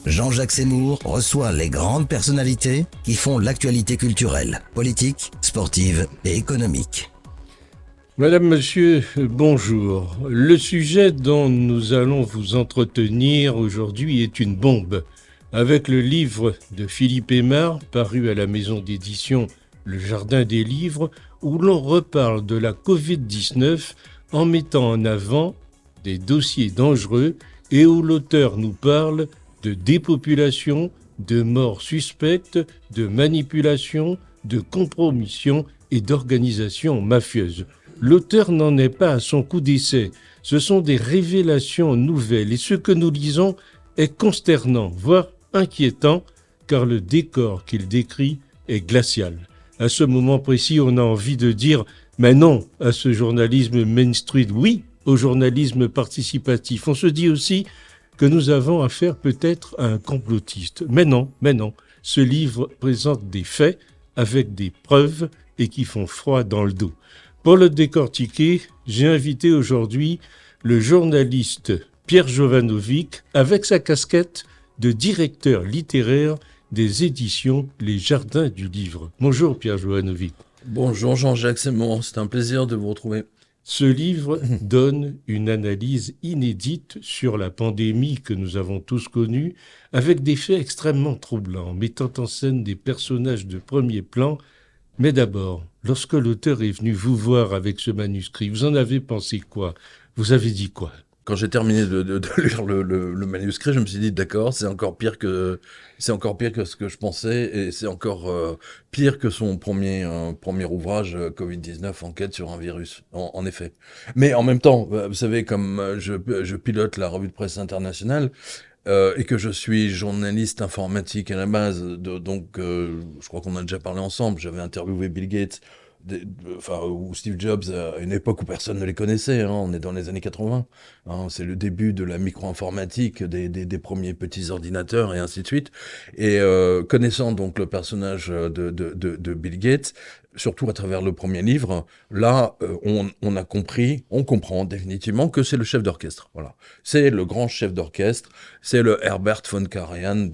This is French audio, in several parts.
Jean-Jacques Seymour reçoit les grandes personnalités qui font l'actualité culturelle, politique, sportive et économique. Madame, Monsieur, bonjour. Le sujet dont nous allons vous entretenir aujourd'hui est une bombe. Avec le livre de Philippe Aymar, paru à la maison d'édition Le Jardin des Livres, où l'on reparle de la Covid-19 en mettant en avant des dossiers dangereux et où l'auteur nous parle de dépopulation, de morts suspectes, de manipulation, de compromission et d'organisation mafieuse. L'auteur n'en est pas à son coup d'essai. Ce sont des révélations nouvelles et ce que nous lisons est consternant, voire inquiétant, car le décor qu'il décrit est glacial. À ce moment précis, on a envie de dire « mais non » à ce journalisme mainstream, oui au journalisme participatif. On se dit aussi que nous avons affaire peut-être à un complotiste. Mais non, ce livre présente des faits avec des preuves et qui font froid dans le dos. Pour le décortiquer, j'ai invité aujourd'hui le journaliste Pierre Jovanovic avec sa casquette de directeur littéraire des éditions Les Jardins du Livre. Bonjour Pierre Jovanovic. Bonjour Jean-Jacques Seymour, c'est un plaisir de vous retrouver. Ce livre donne une analyse inédite sur la pandémie que nous avons tous connue, avec des faits extrêmement troublants, mettant en scène des personnages de premier plan. Mais d'abord, lorsque l'auteur est venu vous voir avec ce manuscrit, vous en avez pensé quoi? Vous avez dit quoi? Quand j'ai terminé de lire le manuscrit, je me suis dit d'accord, c'est encore pire que ce que je pensais, et c'est encore pire que son premier ouvrage Covid-19, enquête sur un virus. En effet. Mais en même temps, vous savez, comme je pilote la revue de presse internationale. Et que je suis journaliste informatique à la base, donc je crois qu'on a déjà parlé ensemble. J'avais interviewé Bill Gates, ou Steve Jobs à une époque où personne ne les connaissait. On est dans les années 80. C'est le début de la micro-informatique, des premiers petits ordinateurs et ainsi de suite. Et connaissant donc le personnage de Bill Gates, surtout à travers le premier livre, là, on comprend définitivement que c'est le chef d'orchestre. Voilà. C'est le grand chef d'orchestre, c'est le Herbert von Karajan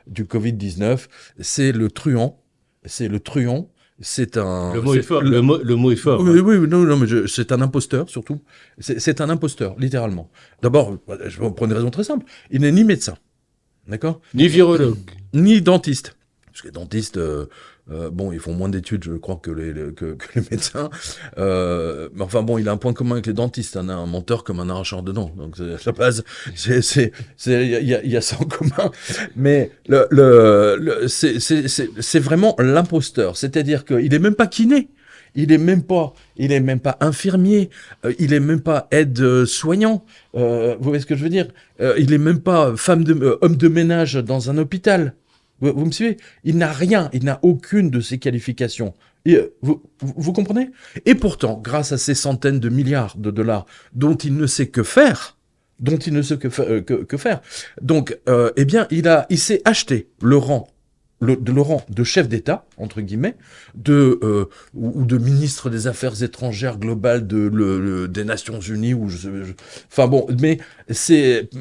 du Covid-19, c'est le truand, c'est un... Le mot est fort, le mot est fort. Oui, non, mais c'est un imposteur, surtout. C'est un imposteur, littéralement. D'abord, pour une raison très simple, il n'est ni médecin, d'accord? Ni virologue. Ni dentiste. Parce que les dentistes, ils font moins d'études, je crois, que les médecins. Mais enfin bon, il a un point commun avec les dentistes, un menteur comme un arracheur de dents. Donc à la base, il y a ça en commun. Mais c'est vraiment l'imposteur. C'est-à-dire qu'il est même pas kiné. Il est même pas infirmier, il est même pas aide-soignant. Vous voyez ce que je veux dire? Il est même pas homme de ménage dans un hôpital. Vous me suivez? Il n'a rien, il n'a aucune de ces qualifications. Et, vous comprenez? Et pourtant, grâce à ces centaines de milliards de dollars dont il ne sait que faire, donc, il s'est acheté le rang de chef d'État, entre guillemets, ou de ministre des Affaires étrangères globales des Nations Unies,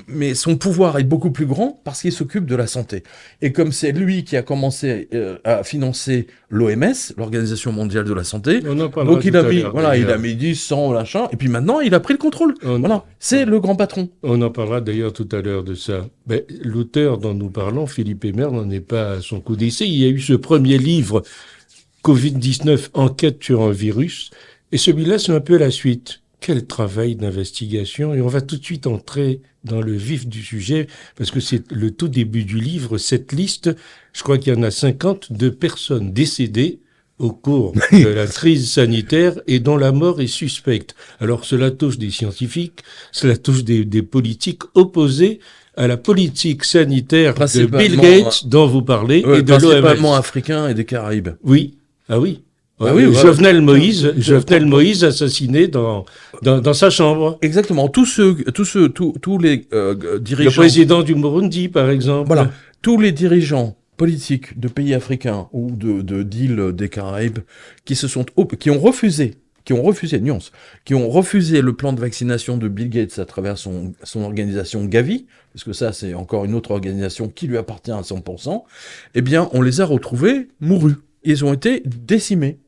mais son pouvoir est beaucoup plus grand parce qu'il s'occupe de la santé. Et comme c'est lui qui a commencé à financer l'OMS, l'Organisation mondiale de la santé, donc il a mis 10, 100, machin, et puis maintenant il a pris le contrôle. C'est le grand patron. On en parlera d'ailleurs tout à l'heure de ça. Mais l'auteur dont nous parlons, Philippe Aymar, n'en est pas à son coup d'essai. Il y a eu ce premier livre, Covid-19, enquête sur un virus, et celui-là, c'est un peu la suite. Quel travail d'investigation! Et on va tout de suite entrer dans le vif du sujet, parce que c'est le tout début du livre, cette liste, je crois qu'il y en a 50 de personnes décédées au cours de la crise sanitaire et dont la mort est suspecte. Alors cela touche des scientifiques, cela touche des politiques opposés à la politique sanitaire de Bill Gates dont vous parlez et de l'OMS. Principalement africains et des Caraïbes. Oui, Jovenel Moïse assassiné dans sa chambre. Exactement. Tous les dirigeants. Le président du Burundi, par exemple. Voilà. Tous les dirigeants politiques de pays africains ou d'îles des Caraïbes qui ont refusé qui ont refusé le plan de vaccination de Bill Gates à travers son organisation Gavi, parce que ça, c'est encore une autre organisation qui lui appartient à 100%, eh bien, on les a retrouvés mourus. Ils ont été décimés.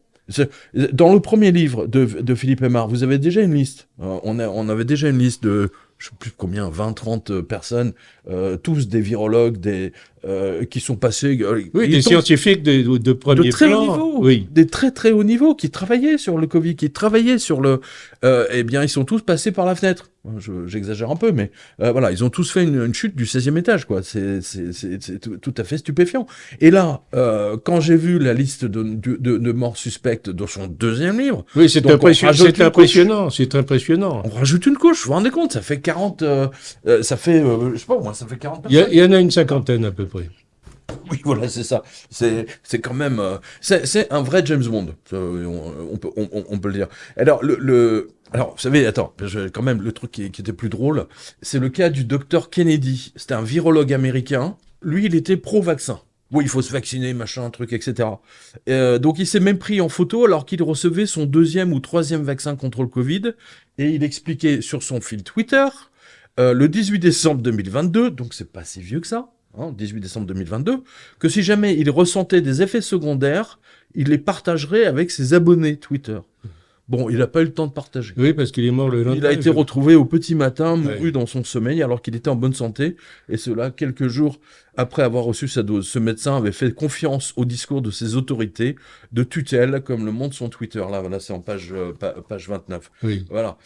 Dans le premier livre de Philippe Aymar, vous avez déjà une liste. On avait déjà une liste de, je sais plus combien, 20, 30 personnes, tous des virologues, qui sont passés... Oui, des scientifiques de premier très plan. haut niveau, Oui. des très très haut niveau, qui travaillaient sur le Covid, qui travaillaient sur le... eh bien, ils sont tous passés par la fenêtre. J'exagère un peu, mais voilà, ils ont tous fait une chute du 16e étage, quoi. C'est tout à fait stupéfiant. Et là, quand j'ai vu la liste de morts suspectes dans son deuxième livre... Oui, c'est impressionnant, c'est impressionnant. On rajoute une couche, vous vous rendez compte, ça fait 40... ça fait, je sais pas, moi, ça fait 40 personnes. Il y en a une cinquantaine, à peu près. Oui, voilà, c'est ça. C'est quand même... c'est un vrai James Bond, on peut le dire. Alors, alors, vous savez, attends, quand même, le truc qui était plus drôle, c'est le cas du docteur Kennedy. C'était un virologue américain. Lui, il était pro-vaccin. Oui, il faut se vacciner, machin, truc, etc. Donc, il s'est même pris en photo alors qu'il recevait son 2e ou 3e vaccin contre le Covid. Et il expliquait sur son fil Twitter, le 18 décembre 2022, donc c'est pas si vieux que ça, 18 décembre 2022, que si jamais il ressentait des effets secondaires, il les partagerait avec ses abonnés Twitter. Bon, il n'a pas eu le temps de partager. Oui, parce qu'il est mort le lendemain. Il a été retrouvé au petit matin, mouru dans son sommeil, alors qu'il était en bonne santé, et cela quelques jours après avoir reçu sa dose. Ce médecin avait fait confiance au discours de ses autorités de tutelle, comme le montre son Twitter. Là, voilà, c'est en page 29. Oui. Voilà.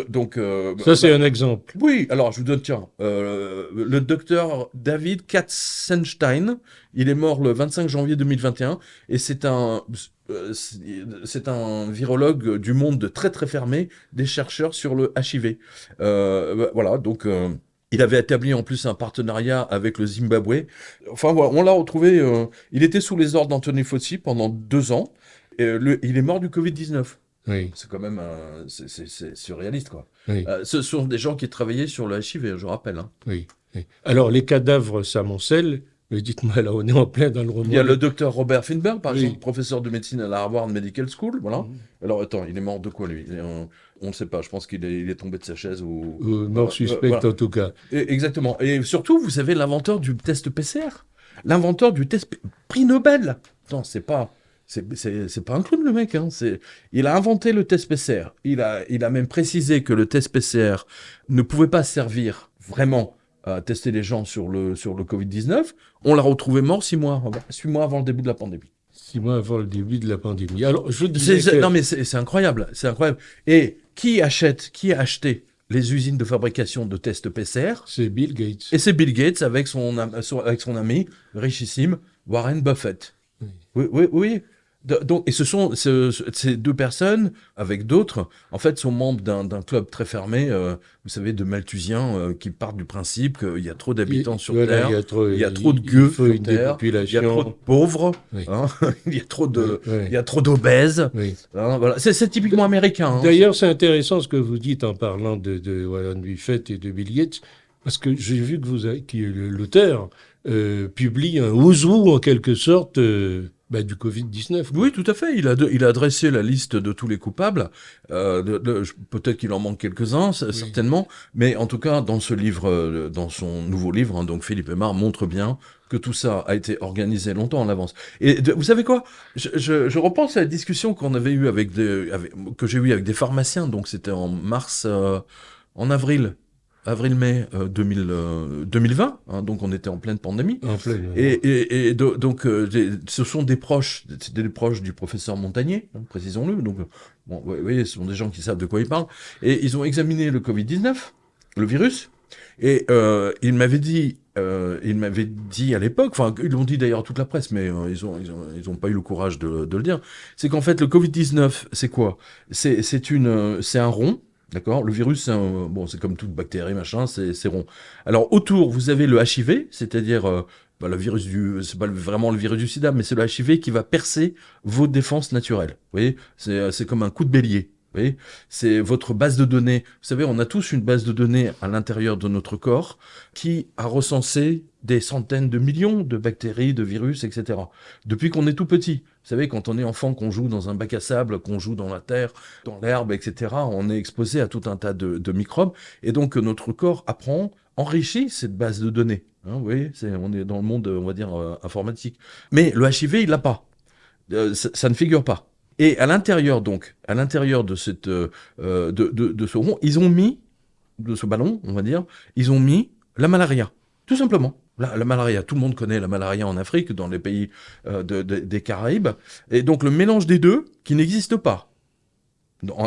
Donc. Ça, c'est un exemple. Oui, alors je vous donne, tiens, le docteur David Katzenstein, il est mort le 25 janvier 2021, et c'est un virologue du monde très très fermé, des chercheurs sur le HIV. Voilà, donc il avait établi en plus un partenariat avec le Zimbabwe. Enfin voilà, on l'a retrouvé, il était sous les ordres d'Anthony Fauci pendant 2 ans, et il est mort du Covid-19. Oui. C'est quand même c'est surréaliste, quoi. Oui. Ce sont des gens qui travaillaient sur le HIV, je rappelle. Hein. Oui. Alors, les cadavres s'amoncellent. Mais dites-moi, là, on est en plein dans le roman. Il y a le docteur Robert Finberg, par Oui. exemple, professeur de médecine à la Harvard Medical School, voilà. Alors, attends, il est mort de quoi, lui? On ne sait pas, je pense qu'il est tombé de sa chaise ou... Mort suspecte, voilà. en tout cas. Exactement. Et surtout, vous savez, l'inventeur du test PCR. L'inventeur du test... Prix Nobel. Attends, c'est pas un clown, le mec. Hein. Il a inventé le test PCR. Il a même précisé que le test PCR ne pouvait pas servir vraiment à tester les gens sur le Covid-19. On l'a retrouvé mort 6 mois avant le début de la pandémie. 6 mois avant le début de la pandémie. Alors, je disais Non, mais c'est incroyable. C'est incroyable. Et qui a acheté les usines de fabrication de tests PCR? C'est Bill Gates. Et c'est Bill Gates avec son ami richissime, Warren Buffett. Oui. Donc, et ce sont ces 2 personnes, avec d'autres, en fait, sont membres d'un club très fermé, vous savez, de Malthusiens qui partent du principe qu'il y a trop d'habitants sur Terre, il y a trop de gueux sur Terre, il y a trop de pauvres, hein, il y a trop d'obèses. Oui. Hein, voilà. C'est typiquement américain. Hein. D'ailleurs, c'est intéressant ce que vous dites en parlant de Warren Buffett et de Bill Gates, parce que j'ai vu que l'auteur publie un ouzou, en quelque sorte... du Covid-19. Oui, tout à fait. Il a dressé la liste de tous les coupables. Peut-être qu'il en manque quelques-uns, certainement. Mais en tout cas, dans ce livre, dans son nouveau livre, hein, donc Philippe Aymar montre bien que tout ça a été organisé longtemps en avance. Et vous savez quoi? Je repense à la discussion qu'on avait eue que j'ai eue avec des pharmaciens. Donc c'était en avril-mai 2020, hein, donc on était en pleine pandémie. Et donc, ce sont des proches du professeur Montagnier, hein, précisons-le. Donc, bon, vous voyez, ce sont des gens qui savent de quoi ils parlent. Et ils ont examiné le Covid-19, le virus, et ils m'avaient dit à l'époque, enfin, ils l'ont dit d'ailleurs à toute la presse, mais ils ont pas eu le courage de le dire, c'est qu'en fait, le Covid-19, c'est quoi? C'est un rond. D'accord? Le virus, c'est comme toute bactérie, machin, c'est rond. Alors, autour, vous avez le HIV, c'est-à-dire, le virus c'est pas vraiment le virus du sida, mais c'est le HIV qui va percer vos défenses naturelles. Vous voyez? C'est comme un coup de bélier. Vous voyez? C'est votre base de données. Vous savez, on a tous une base de données à l'intérieur de notre corps qui a recensé des centaines de millions de bactéries, de virus, etc. Depuis qu'on est tout petit. savez, quand on est enfant, qu'on joue dans un bac à sable, qu'on joue dans la terre, dans l'herbe, etc., on est exposé à tout un tas de microbes. Et donc, notre corps apprend, enrichit cette base de données. Hein, vous voyez, on est dans le monde, on va dire, informatique. Mais le HIV, il l'a pas. Ça ne figure pas. Et à l'intérieur, donc, de ce rond, ils ont mis, de ce ballon, on va dire, ils ont mis la malaria. Tout simplement. La malaria, tout le monde connaît la malaria en Afrique, dans les pays des Caraïbes. Et donc le mélange des deux, qui n'existe pas,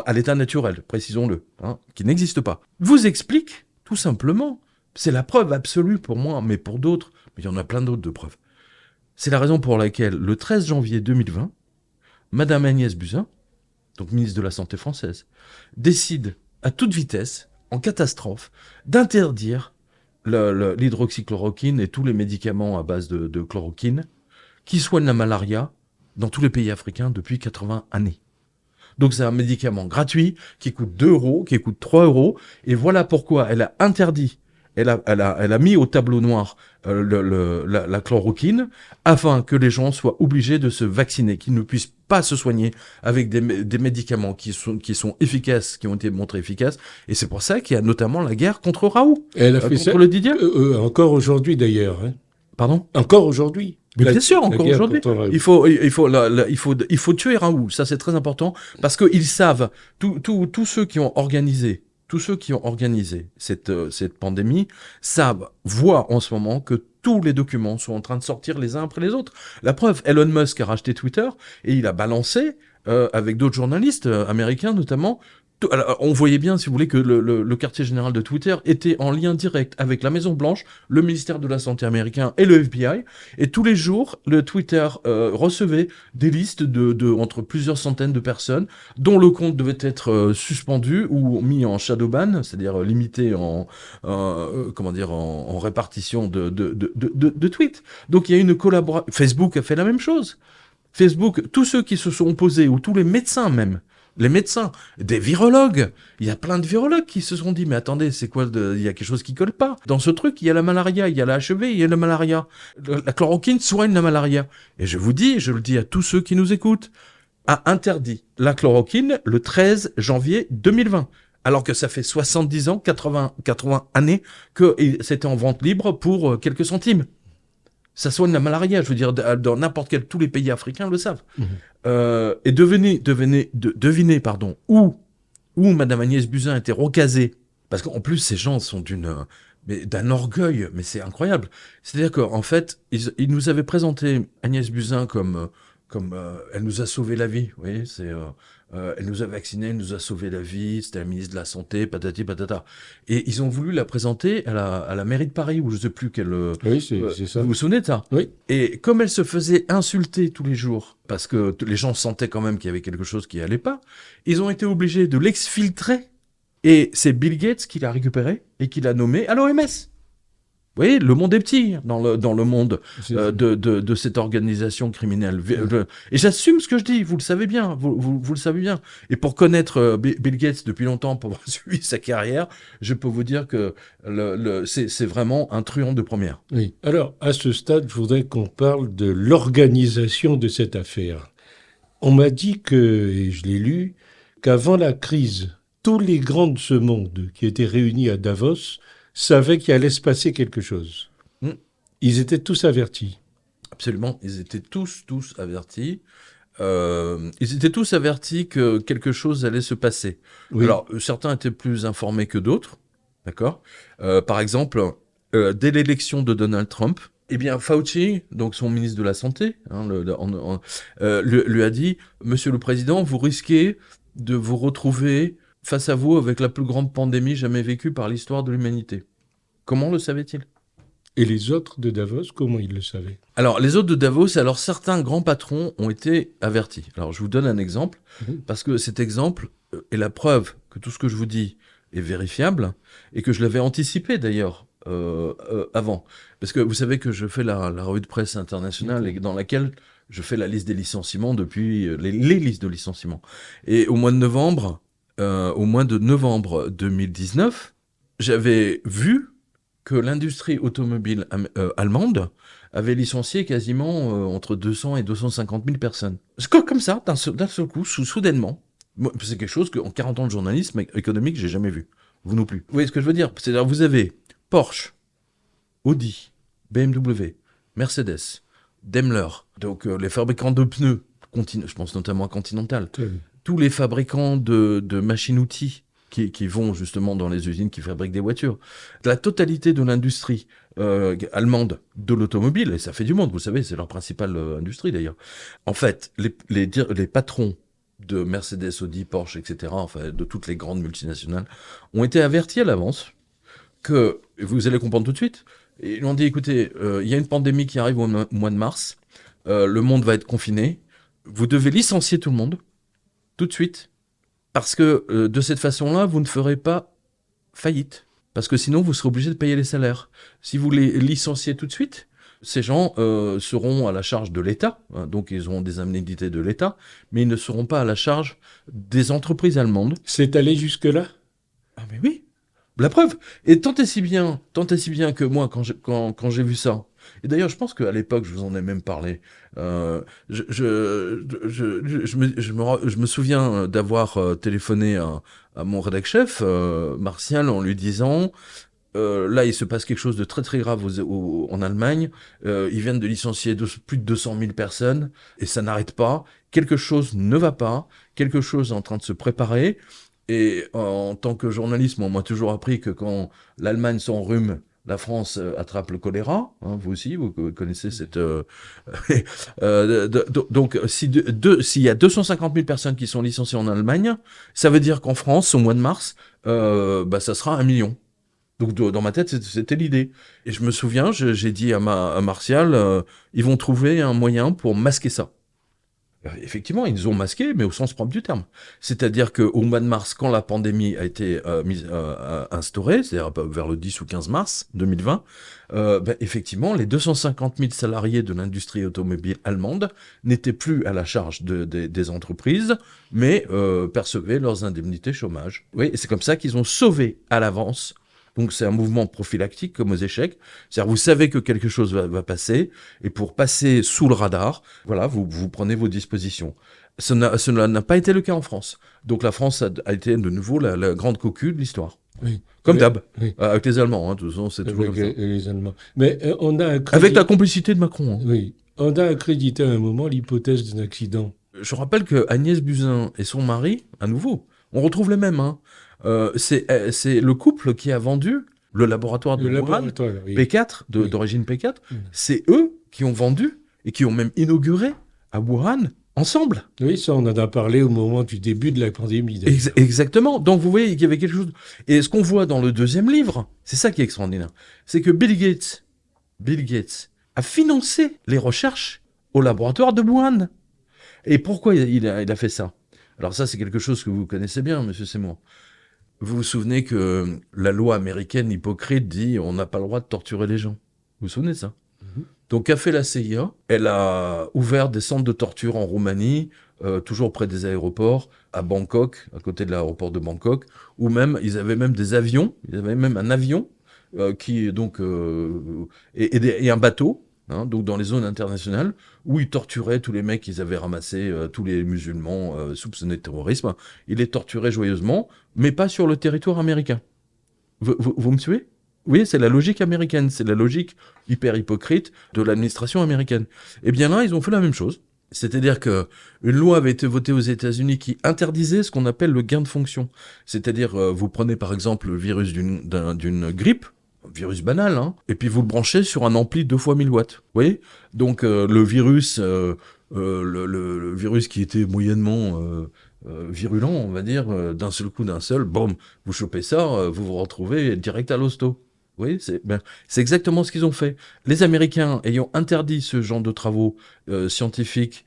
à l'état naturel, précisons-le, hein, qui n'existe pas, vous explique, tout simplement, c'est la preuve absolue pour moi, mais pour d'autres, mais il y en a plein d'autres de preuves. C'est la raison pour laquelle, le 13 janvier 2020, Madame Agnès Buzyn, donc ministre de la Santé française, décide à toute vitesse, en catastrophe, d'interdire l'hydroxychloroquine et tous les médicaments à base de chloroquine qui soignent la malaria dans tous les pays africains depuis 80 années. Donc c'est un médicament gratuit qui coûte 2 euros, qui coûte 3 euros, et voilà pourquoi elle a interdit, elle a mis au tableau noir la chloroquine, afin que les gens soient obligés de se vacciner, qu'ils ne puissent pas se soigner avec des médicaments qui sont efficaces, qui ont été montrés efficaces, et c'est pour ça qu'il y a notamment la guerre contre Raoult, Elle a fait contre ça le Didier. encore aujourd'hui d'ailleurs. Hein. Pardon ? Encore aujourd'hui. Mais bien sûr, encore aujourd'hui. Il faut tuer Raoult, ça c'est très important, parce qu'ils savent, tous ceux qui ont organisé cette pandémie voient en ce moment que tous les documents sont en train de sortir les uns après les autres. La preuve, Elon Musk a racheté Twitter et il a balancé, avec d'autres journalistes américains notamment, alors, on voyait bien, si vous voulez, que le quartier général de Twitter était en lien direct avec la Maison-Blanche, le ministère de la Santé américain et le FBI. Et tous les jours, le Twitter recevait des listes entre plusieurs centaines de personnes dont le compte devait être suspendu ou mis en shadow ban, c'est-à-dire limité en répartition de tweets. Donc il y a une collaboration. Facebook a fait la même chose. Facebook, tous ceux qui se sont opposés, ou tous les médecins même, les médecins, des virologues, il y a plein de virologues qui se sont dit, mais attendez, c'est quoi, il y a quelque chose qui colle pas. Dans ce truc, il y a la malaria, il y a la HIV, il y a la malaria. La chloroquine soigne la malaria. Et je vous dis, je le dis à tous ceux qui nous écoutent, a interdit la chloroquine le 13 janvier 2020. Alors que ça fait 70 ans, 80 années que c'était en vente libre pour quelques centimes. Ça soigne la malaria, je veux dire, dans n'importe quel, tous les pays africains le savent. Mmh. Et devinez, où Madame Agnès Buzyn était recasée. Parce qu'en plus, ces gens sont d'un orgueil, mais c'est incroyable. C'est-à-dire qu'en fait, ils nous avaient présenté Agnès Buzyn comme elle nous a sauvé la vie, vous voyez, elle nous a vaccinés, elle nous a sauvé la vie, c'était la ministre de la Santé, patati patata. Et ils ont voulu la présenter à la mairie de Paris, ou je sais plus quelle... Oui, c'est ça. Vous vous souvenez de ça ? Oui. Et comme elle se faisait insulter tous les jours, parce que les gens sentaient quand même qu'il y avait quelque chose qui allait pas, ils ont été obligés de l'exfiltrer. Et c'est Bill Gates qui l'a récupéré et qui l'a nommé à l'OMS. Vous voyez, le monde est petit dans le monde de cette organisation criminelle. Et j'assume ce que je dis, vous le savez bien, vous le savez bien. Et pour connaître Bill Gates depuis longtemps, pour avoir suivi sa carrière, je peux vous dire que c'est vraiment un truand de première. Oui. Alors, à ce stade, je voudrais qu'on parle de l'organisation de cette affaire. On m'a dit et je l'ai lu, qu'avant la crise, tous les grands de ce monde qui étaient réunis à Davos savaient qu'il allait se passer quelque chose. Ils étaient tous avertis. Absolument, ils étaient tous avertis. Ils étaient tous avertis que quelque chose allait se passer. Oui. Alors, certains étaient plus informés que d'autres, d'accord ? Par exemple, dès l'élection de Donald Trump, eh bien, Fauci, donc son ministre de la Santé, lui a dit « Monsieur le Président, vous risquez de vous retrouver face à vous avec la plus grande pandémie jamais vécue par l'histoire de l'humanité. » Comment le savait-il ? Et les autres de Davos, comment ils le savaient ? Alors, les autres de Davos, certains grands patrons ont été avertis. Alors, je vous donne un exemple, parce que cet exemple est la preuve que tout ce que je vous dis est vérifiable, et que je l'avais anticipé d'ailleurs avant. Parce que vous savez que je fais la revue de presse internationale, et dans laquelle je fais la liste des licenciements depuis les listes de licenciements. Et au mois de novembre 2019, j'avais vu que l'industrie automobile allemande avait licencié quasiment entre 200 et 250 000 personnes. C'est comme ça, d'un seul coup, soudainement. Moi, c'est quelque chose qu'en 40 ans de journalisme économique, j'ai jamais vu. Vous non plus. Vous voyez ce que je veux dire? C'est-à-dire, vous avez Porsche, Audi, BMW, Mercedes, Daimler, donc les fabricants de pneus, je pense notamment à Continental, tous les fabricants de machines-outils qui vont justement dans les usines qui fabriquent des voitures. La totalité de l'industrie allemande de l'automobile, et ça fait du monde, vous savez, c'est leur principale industrie d'ailleurs. En fait, les patrons de Mercedes, Audi, Porsche, etc., enfin de toutes les grandes multinationales, ont été avertis à l'avance que, vous allez comprendre tout de suite, ils lui ont dit, écoutez, il y a une pandémie qui arrive au mois de mars, le monde va être confiné, vous devez licencier tout le monde, tout de suite, parce que de cette façon-là, vous ne ferez pas faillite. Parce que sinon, vous serez obligé de payer les salaires. Si vous les licenciez tout de suite, ces gens seront à la charge de l'État, hein, donc ils auront des indemnités de l'État, mais ils ne seront pas à la charge des entreprises allemandes. C'est allé jusque-là? Ah mais oui, la preuve. Et tant et si bien que moi, quand j'ai vu ça, et d'ailleurs, je pense qu'à l'époque, je vous en ai même parlé, je me souviens d'avoir téléphoné à mon rédac-chef, Martial, en lui disant... là, il se passe quelque chose de très très grave en Allemagne. Ils viennent de licencier plus de 200 000 personnes et ça n'arrête pas. Quelque chose ne va pas. Quelque chose est en train de se préparer. Et en tant que journaliste, on m'a toujours appris que quand l'Allemagne s'enrhume, la France attrape le choléra. Hein, vous aussi, vous connaissez cette... donc, s'il y a 250 000 personnes qui sont licenciées en Allemagne, ça veut dire qu'en France, au mois de mars, ça sera 1 million. Donc dans ma tête, c'était l'idée. Et je me souviens, j'ai dit à Martial, ils vont trouver un moyen pour masquer ça. Effectivement, ils ont masqué, mais au sens propre du terme. C'est-à-dire qu'au mois de mars, quand la pandémie a été instaurée, c'est-à-dire vers le 10 ou 15 mars 2020, effectivement, les 250 000 salariés de l'industrie automobile allemande n'étaient plus à la charge des entreprises, mais percevaient leurs indemnités chômage. Oui, et c'est comme ça qu'ils ont sauvé à l'avance. Donc c'est un mouvement prophylactique comme aux échecs. C'est-à-dire vous savez que quelque chose va passer, et pour passer sous le radar, voilà, vous prenez vos dispositions. Cela n'a pas été le cas en France. Donc la France a été de nouveau la grande cocu de l'histoire. Oui. Comme d'hab, oui. Avec les Allemands, hein, de toute façon, c'est toujours comme ça. Les Allemands. Mais on a avec la complicité de Macron. Hein. Oui, on a accrédité à un moment l'hypothèse d'un accident. Je rappelle que Agnès Buzyn et son mari, à nouveau, on retrouve les mêmes, hein. C'est le couple qui a vendu le laboratoire de Wuhan, oui. P4, d'origine P4. C'est eux qui ont vendu et qui ont même inauguré à Wuhan ensemble. Oui, ça, on en a parlé au moment du début de la pandémie. Exactement. Donc, vous voyez qu'il y avait quelque chose... Et ce qu'on voit dans le deuxième livre, c'est ça qui est extraordinaire, c'est que Bill Gates a financé les recherches au laboratoire de Wuhan. Et pourquoi il a fait ça? Alors ça, c'est quelque chose que vous connaissez bien, monsieur Seymour. Vous vous souvenez que la loi américaine hypocrite dit on n'a pas le droit de torturer les gens. Vous vous souvenez de ça? Donc, qu'a fait la CIA? Elle a ouvert des centres de torture en Roumanie, toujours près des aéroports, à Bangkok, à côté de l'aéroport de Bangkok, où même, ils avaient même des avions, ils avaient même un avion et un bateau, hein, donc dans les zones internationales, où ils torturaient tous les mecs qu'ils avaient ramassés, tous les musulmans soupçonnés de terrorisme. Ils les torturaient joyeusement, mais pas sur le territoire américain. Vous me suivez? Oui, c'est la logique américaine, c'est la logique hyper hypocrite de l'administration américaine. Et bien là, ils ont fait la même chose. C'est-à-dire qu'une loi avait été votée aux États-Unis qui interdisait ce qu'on appelle le gain de fonction. C'est-à-dire, vous prenez par exemple le virus d'une grippe, virus banal, hein, et puis vous le branchez sur un ampli 2 fois 1000 watts. Vous voyez? Donc le virus qui était moyennement virulent, on va dire, d'un seul coup, boum, vous chopez ça, vous vous retrouvez direct à l'hosto. Oui, c'est exactement ce qu'ils ont fait. Les Américains ayant interdit ce genre de travaux scientifiques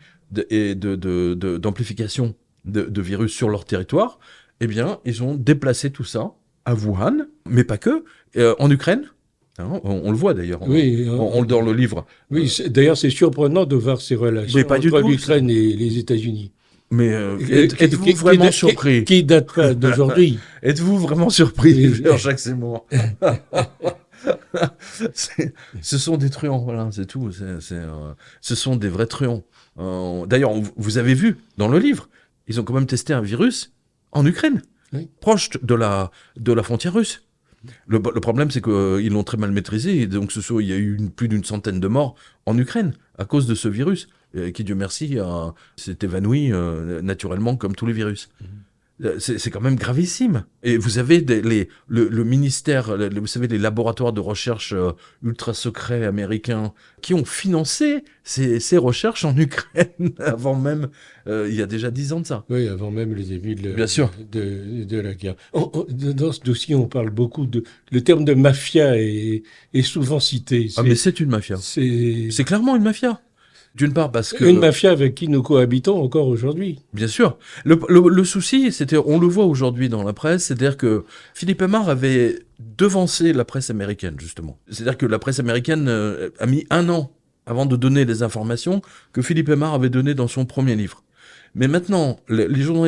et d'amplification de virus sur leur territoire, eh bien, ils ont déplacé tout ça à Wuhan, mais pas que, en Ukraine. Hein, on le voit d'ailleurs, oui, dans le livre. Oui, d'ailleurs, c'est surprenant de voir ces relations entre l'Ukraine et les États-Unis. Mais êtes-vous vraiment surpris? Qui date pas d'aujourd'hui. Êtes-vous vraiment surpris, Jacques Seymour? Ce sont des truands, voilà, c'est tout. Ce sont des vrais truands. D'ailleurs, vous avez vu dans le livre, ils ont quand même testé un virus en Ukraine, Oui. proche de la frontière russe. Le problème, c'est qu'ils l'ont très mal maîtrisé, et donc il y a eu plus d'une centaine de morts en Ukraine à cause de ce virus, qui, Dieu merci, s'est évanoui naturellement comme tous les virus. C'est quand même gravissime. Et vous avez le ministère, vous savez, les laboratoires de recherche ultra secrets américains qui ont financé ces recherches en Ukraine avant même, il y a déjà 10 ans de ça. Oui, avant même le début Bien sûr. de la guerre. Dans ce dossier, on parle beaucoup le terme de mafia est souvent cité. Ah, mais c'est une mafia. C'est clairement une mafia. D'une part parce que... Une mafia avec qui nous cohabitons encore aujourd'hui. Bien sûr. Le souci, on le voit aujourd'hui dans la presse, c'est-à-dire que Philippe Aymar avait devancé la presse américaine, justement. C'est-à-dire que la presse américaine a mis 1 an avant de donner les informations que Philippe Aymar avait données dans son premier livre. Mais maintenant,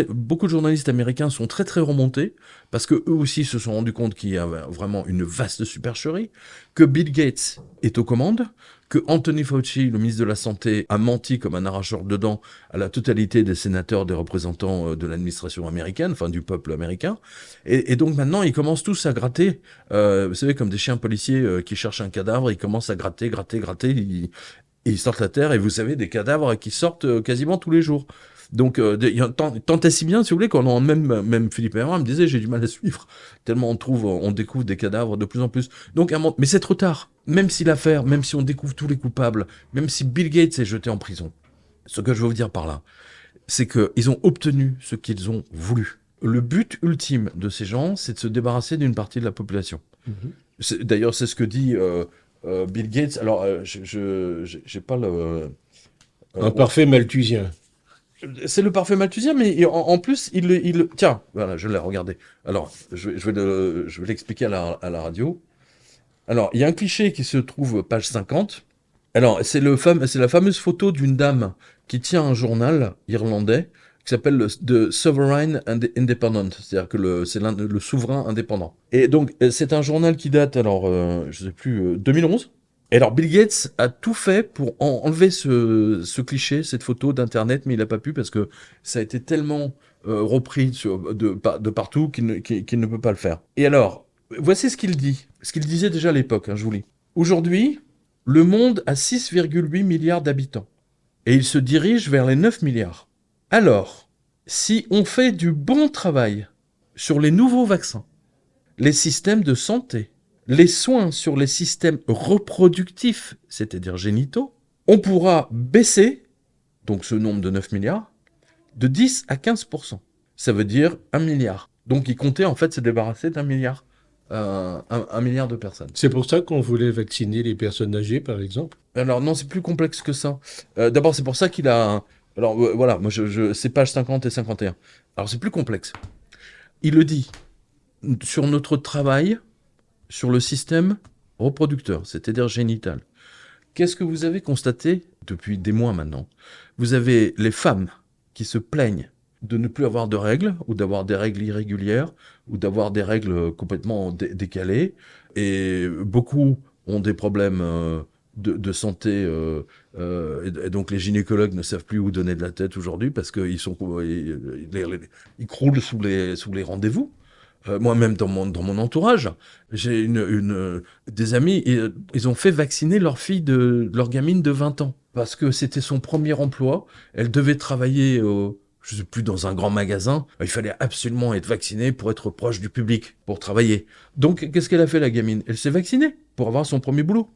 beaucoup de journalistes américains sont très très remontés, parce que eux aussi se sont rendus compte qu'il y a vraiment une vaste supercherie, que Bill Gates est aux commandes, que Anthony Fauci, le ministre de la Santé, a menti comme un arracheur de dents à la totalité des sénateurs, des représentants de l'administration américaine, enfin du peuple américain. Et donc maintenant, ils commencent tous à gratter, vous savez, comme des chiens policiers qui cherchent un cadavre, ils commencent à gratter, ils sortent la terre, et vous savez, des cadavres qui sortent quasiment tous les jours. Donc, tant et si bien, si vous voulez, quand même Philippe Aymar me disait, j'ai du mal à suivre, tellement on découvre des cadavres de plus en plus. Donc, mais c'est trop tard. Même si on découvre tous les coupables, même si Bill Gates est jeté en prison, ce que je veux vous dire par là, c'est qu'ils ont obtenu ce qu'ils ont voulu. Le but ultime de ces gens, c'est de se débarrasser d'une partie de la population. Mm-hmm. D'ailleurs, c'est ce que dit Bill Gates. Alors, j'ai pas le... un parfait malthusien. C'est le parfait malthusien, mais en plus, tiens, voilà, je l'ai regardé. Alors, je vais l'expliquer à la radio. Alors, il y a un cliché qui se trouve page 50. Alors, c'est la fameuse photo d'une dame qui tient un journal irlandais qui s'appelle The Sovereign and Independent, c'est-à-dire que c'est le souverain indépendant. Et donc, c'est un journal qui date, alors, je sais plus, 2011. Et alors, Bill Gates a tout fait pour enlever ce cliché, cette photo d'Internet, mais il n'a pas pu parce que ça a été tellement repris de partout qu'il ne peut pas le faire. Et alors, voici ce qu'il dit, ce qu'il disait déjà à l'époque, je vous lis. Aujourd'hui, le monde a 6,8 milliards d'habitants et il se dirige vers les 9 milliards. Alors, si on fait du bon travail sur les nouveaux vaccins, les systèmes de santé, les soins sur les systèmes reproductifs, c'est-à-dire génitaux, on pourra baisser, donc ce nombre de 9 milliards, de 10 à 15%. Ça veut dire 1 milliard. Donc il comptait en fait se débarrasser d'1 milliard, 1 milliard de personnes. C'est pour ça qu'on voulait vacciner les personnes âgées, par exemple ? Alors non, c'est plus complexe que ça. D'abord, c'est pour ça qu'il a... Alors voilà, moi c'est pages 50 et 51. Alors c'est plus complexe. Il le dit, sur notre travail... sur le système reproducteur, c'est-à-dire génital. Qu'est-ce que vous avez constaté depuis des mois maintenant ? Vous avez les femmes qui se plaignent de ne plus avoir de règles, ou d'avoir des règles irrégulières, ou d'avoir des règles complètement décalées, et beaucoup ont des problèmes de santé, et donc les gynécologues ne savent plus où donner de la tête aujourd'hui, parce qu'ils ils croulent sous les rendez-vous. Moi-même, dans mon entourage, j'ai des amis, ils ont fait vacciner leur leur gamine de 20 ans. Parce que c'était son premier emploi. Elle devait travailler, je ne sais plus, dans un grand magasin. Il fallait absolument être vaccinée pour être proche du public, pour travailler. Donc, qu'est-ce qu'elle a fait, la gamine ? Elle s'est vaccinée pour avoir son premier boulot.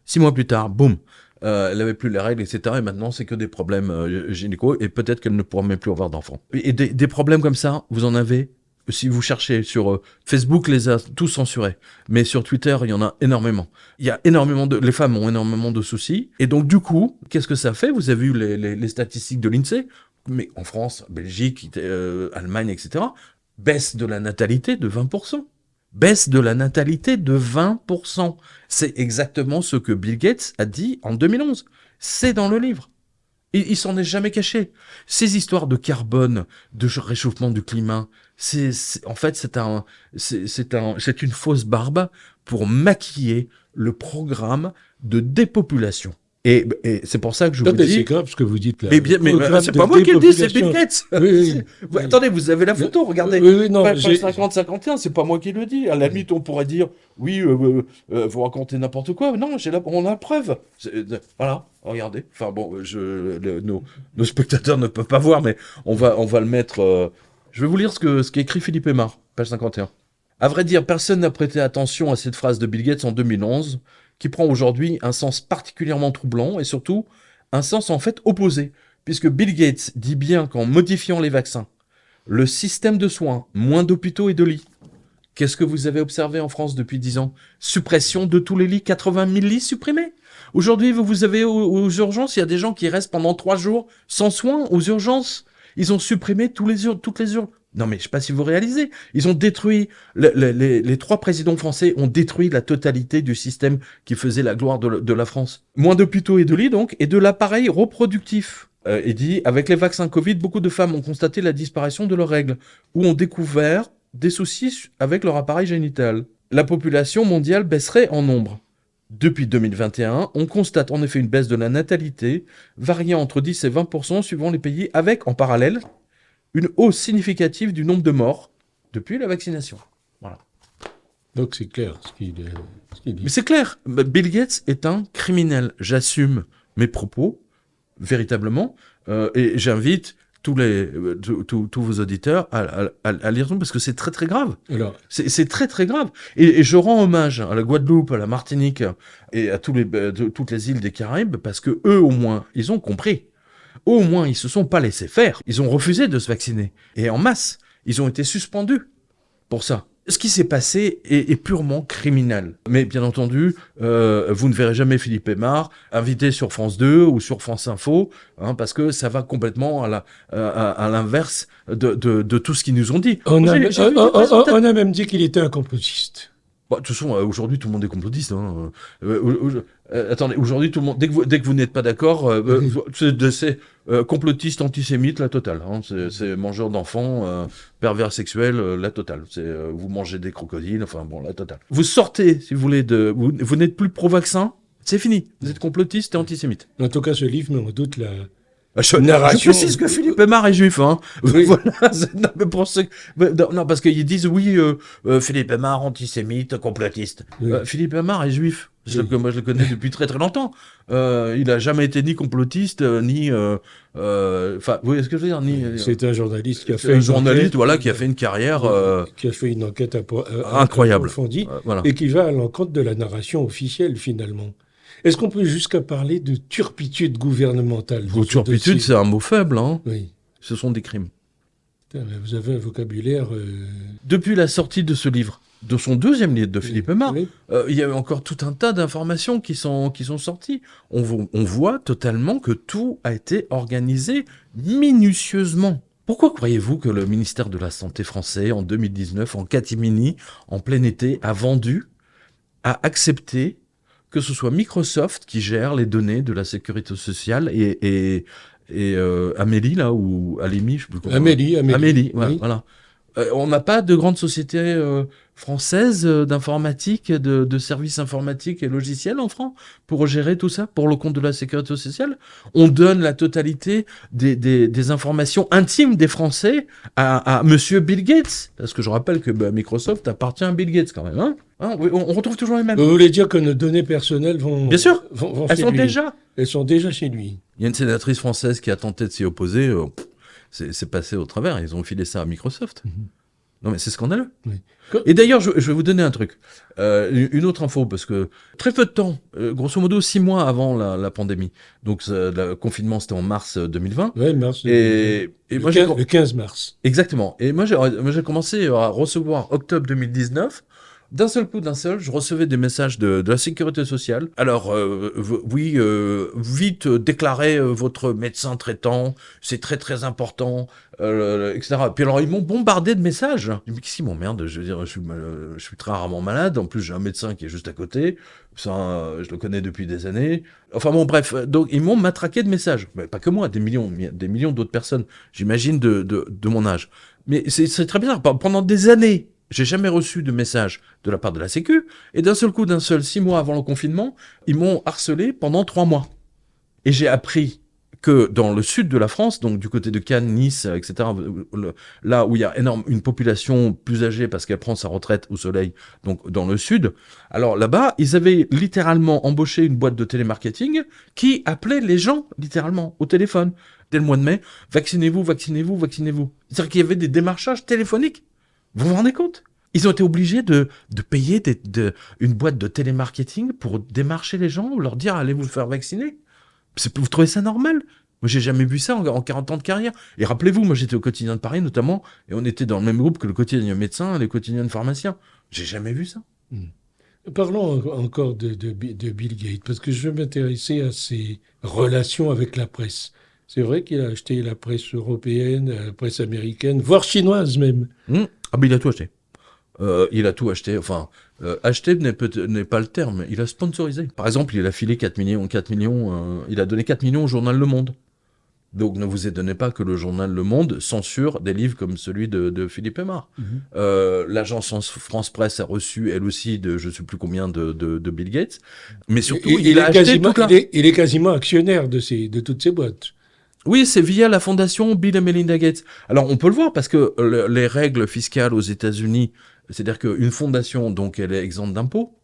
6 mois plus tard, boum, elle n'avait plus les règles, etc. Et maintenant, c'est que des problèmes gynéco. Et peut-être qu'elle ne pourra même plus avoir d'enfants. Et des problèmes comme ça, vous en avez. Si vous cherchez sur Facebook, les a tous censurés. Mais sur Twitter, il y en a énormément. Il y a les femmes ont énormément de soucis. Et donc, du coup, qu'est-ce que ça fait ? Vous avez eu les statistiques de l'INSEE, mais en France, Belgique, Allemagne, etc. Baisse de la natalité de 20%. Baisse de la natalité de 20%. C'est exactement ce que Bill Gates a dit en 2011. C'est dans le livre. Il s'en est jamais caché. Ces histoires de carbone, de réchauffement du climat, en fait, c'est une fausse barbe pour maquiller le programme de dépopulation. Et c'est pour ça que je vous dis... C'est grave ce que vous dites là. Mais c'est pas moi qui le dis, c'est Bill Gates. Oui. Attendez, vous avez la photo, regardez. Oui, non, Page 50-51, c'est pas moi qui le dis. À la limite, on pourrait dire, oui, vous racontez n'importe quoi. Non, on a la preuve. Voilà, regardez. Enfin bon, nos spectateurs ne peuvent pas voir, mais on va le mettre... Je vais vous lire ce qu'écrit Philippe Aymar, page 51. À vrai dire, personne n'a prêté attention à cette phrase de Bill Gates en 2011, qui prend aujourd'hui un sens particulièrement troublant et surtout un sens en fait opposé, puisque Bill Gates dit bien qu'en modifiant les vaccins, le système de soins, moins d'hôpitaux et de lits, qu'est-ce que vous avez observé en France depuis 10 ans? Suppression de tous les lits, 80 000 lits supprimés. Aujourd'hui, vous avez aux urgences, il y a des gens qui restent pendant 3 jours sans soins aux urgences. Ils ont supprimé toutes les urgences. Non mais je sais pas si vous réalisez, ils ont détruit, les 3 présidents français ont détruit la totalité du système qui faisait la gloire de la France. Moins d'hôpitaux et de lits donc, et de l'appareil reproductif. Il dit, avec les vaccins Covid, beaucoup de femmes ont constaté la disparition de leurs règles, ou ont découvert des soucis avec leur appareil génital. La population mondiale baisserait en nombre. Depuis 2021, on constate en effet une baisse de la natalité, variant entre 10 et 20% suivant les pays, avec, en parallèle, une hausse significative du nombre de morts depuis la vaccination. Voilà. Donc c'est clair ce qu'il dit. Mais c'est clair, Bill Gates est un criminel. J'assume mes propos, véritablement, et j'invite tous vos auditeurs à lire tout, parce que c'est très très grave. Alors, c'est très très grave. Et je rends hommage à la Guadeloupe, à la Martinique et à toutes les îles des Caraïbes, parce que eux, au moins, ils ont compris. Au moins, ils se sont pas laissés faire. Ils ont refusé de se vacciner. Et en masse, ils ont été suspendus pour ça. Ce qui s'est passé est purement criminel. Mais bien entendu, vous ne verrez jamais Philippe Aymar invité sur France 2 ou sur France Info, parce que ça va complètement à l'inverse de tout ce qu'ils nous ont dit. On a même dit qu'il était un complotiste. Bah, de toute façon, aujourd'hui, tout le monde est complotiste. Attendez, aujourd'hui, tout le monde, dès que vous n'êtes pas d'accord, c'est complotiste, antisémite, la totale. C'est mangeur d'enfants, pervers sexuel, la totale. Vous mangez des crocodiles, enfin bon, la totale. Vous sortez, si vous voulez, vous n'êtes plus pro-vaccin, c'est fini. Vous êtes complotiste et antisémite. En tout cas, ce livre met en doute la... Je précise que Philippe Aymar est juif, hein. Oui. Voilà. Non, parce qu'ils disent oui, Philippe Aymar, antisémite, complotiste. Oui. Philippe Aymar est juif. Moi, je le connais depuis très très longtemps. Il a jamais été ni complotiste, ni... Enfin, vous voyez ce que je veux dire, c'est un journaliste qui a fait qui a fait une carrière... qui a fait une enquête incroyable. Approfondie, et qui va à l'encontre de la narration officielle, finalement. Est-ce qu'on peut jusqu'à parler de turpitude gouvernementale? Turpitude, c'est un mot faible, hein. Oui. Ce sont des crimes. Vous avez un vocabulaire... Depuis la sortie de ce livre, de son 2e livre de Philippe Aymar, il y a eu encore tout un tas d'informations qui sont sorties. On voit totalement que tout a été organisé minutieusement. Pourquoi croyez-vous que le ministère de la Santé français, en 2019, en catimini, en plein été, a accepté que ce soit Microsoft qui gère les données de la sécurité sociale et Amélie, là, ou Alémie, je sais plus comment. Amélie, oui. Voilà. On n'a pas de grande société française d'informatique, de services informatiques et logiciels en France pour gérer tout ça, pour le compte de la sécurité sociale. On donne la totalité des informations intimes des Français à Monsieur Bill Gates. Parce que je rappelle que Microsoft appartient à Bill Gates quand même. Hein, on retrouve toujours les mêmes. Vous voulez dire que nos données personnelles vont... Bien sûr, elles sont déjà chez lui. Il y a une sénatrice française qui a tenté de s'y opposer... C'est passé au travers, ils ont filé ça à Microsoft. Non mais c'est scandaleux. Oui. Et d'ailleurs, je vais vous donner un truc. Une autre info, parce que très peu de temps, grosso modo 6 mois avant la pandémie, donc le confinement c'était en mars 2020. Oui, mars. Le 15 mars. Exactement. Et moi j'ai commencé à recevoir octobre 2019 D'un seul coup, je recevais des messages de la sécurité sociale. Alors, vite déclarez votre médecin traitant, c'est très très important, etc. Puis alors, ils m'ont bombardé de messages. Je me dis, mais qu'est-ce qui m'emmerde? Je veux dire, je suis très rarement malade. En plus, j'ai un médecin qui est juste à côté. Ça, je le connais depuis des années. Enfin bon, bref. Donc, ils m'ont matraqué de messages. Mais pas que moi, des millions d'autres personnes, j'imagine, de mon âge. Mais c'est très bizarre. Pendant des années, j'ai jamais reçu de message de la part de la Sécu. Et d'un seul coup, 6 mois avant le confinement, ils m'ont harcelé pendant 3 mois. Et j'ai appris que dans le sud de la France, donc du côté de Cannes, Nice, etc., là où il y a une population plus âgée parce qu'elle prend sa retraite au soleil, donc dans le sud, alors là-bas, ils avaient littéralement embauché une boîte de télémarketing qui appelait les gens, littéralement, au téléphone. Dès le mois de mai, vaccinez-vous, vaccinez-vous, vaccinez-vous. C'est-à-dire qu'il y avait des démarchages téléphoniques. Vous vous rendez compte? Ils ont été obligés de payer une boîte de télémarketing pour démarcher les gens, leur dire allez vous faire vacciner. Vous trouvez ça normal? Moi, j'ai jamais vu ça en 40 ans de carrière. Et rappelez-vous, moi, j'étais au quotidien de Paris, notamment, et on était dans le même groupe que le quotidien médecin et le quotidien de pharmacien. J'ai jamais vu ça. Parlons encore de Bill Gates, parce que je veux m'intéresser à ses relations avec la presse. C'est vrai qu'il a acheté la presse européenne, la presse américaine, voire chinoise même. Ah, mais il a tout acheté. Il a tout acheté. Enfin, acheter n'est pas le terme. Il a sponsorisé. Par exemple, il a filé 4 millions, il a donné 4 millions au journal Le Monde. Donc ne vous étonnez pas que le journal Le Monde censure des livres comme celui de Philippe Aymar. L'agence France Presse a reçu, elle aussi, de je ne sais plus combien de Bill Gates. Mais surtout, il a acheté toute il est quasiment actionnaire de toutes ces boîtes. Oui, c'est via la fondation Bill et Melinda Gates. Alors, on peut le voir parce que les règles fiscales aux États-Unis, c'est-à-dire qu'une fondation, donc, elle est exempte d'impôts.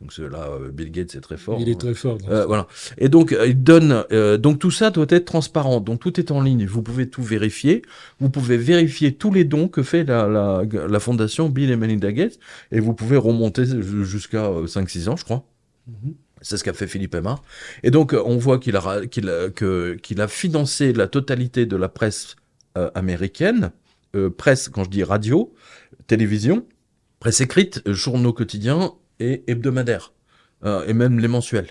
Donc, là, Bill Gates est très fort. Il est très fort. Voilà. Et donc, il donne. Donc, tout ça doit être transparent. Donc, tout est en ligne. Vous pouvez tout vérifier. Vous pouvez vérifier tous les dons que fait la fondation Bill et Melinda Gates. Et vous pouvez remonter jusqu'à 5-6 ans, je crois. C'est ce qu'a fait Philippe Aymar. Et donc, on voit qu'il a financé la totalité de la presse américaine, presse, quand je dis radio, télévision, presse écrite, journaux quotidiens et hebdomadaires, et même les mensuels.